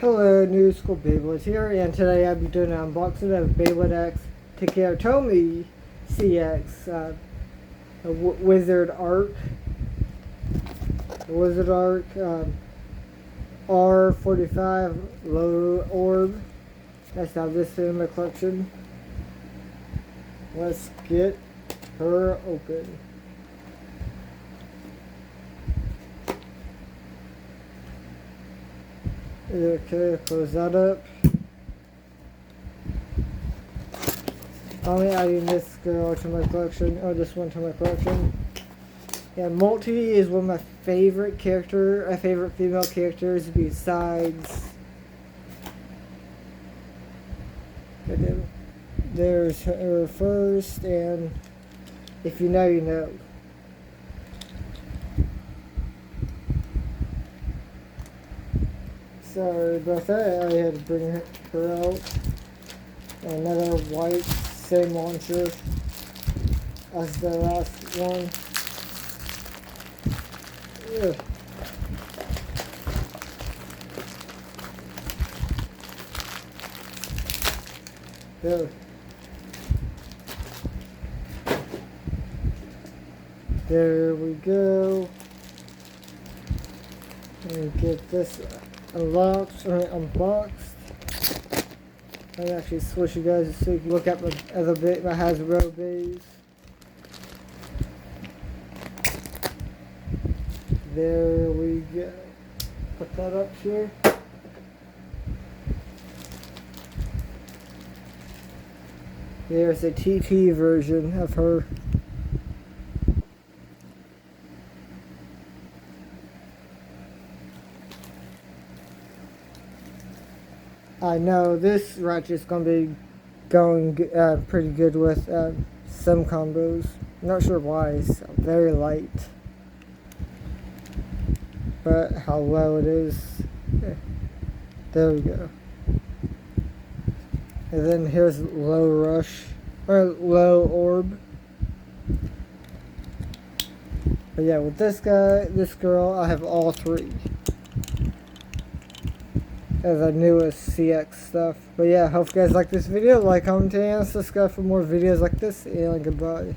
Hello, New School Beyblade here, and today I'll be doing an unboxing of Beyblade X Takeo CX WizardArc. WizardArc R4-55LO orb. That's how this is in my collection. Let's get her open. Okay, close that up. Only adding this girl to my collection, or this one to my collection. Yeah, Multi is one of my favorite female characters besides. There's her first, and if you know, you know. Sorry about that, I had to bring her out. Another white, same launcher as the last one. Ugh. There we go. Let me get this unlocked or unboxed. Let me actually switch you guys so you can look at my other bit, my Hasbro base. There we go. Put that up here. There's a TT version of her. I know this ratchet's gonna be going pretty good with some combos. I'm not sure why, it's very light. But how low it is. There we go. And then here's low rush, or low orb. But yeah, with this guy, this girl, I have all three. As the newest CX stuff. But yeah, hope you guys like this video. Like, comment, and subscribe for more videos like this. And goodbye.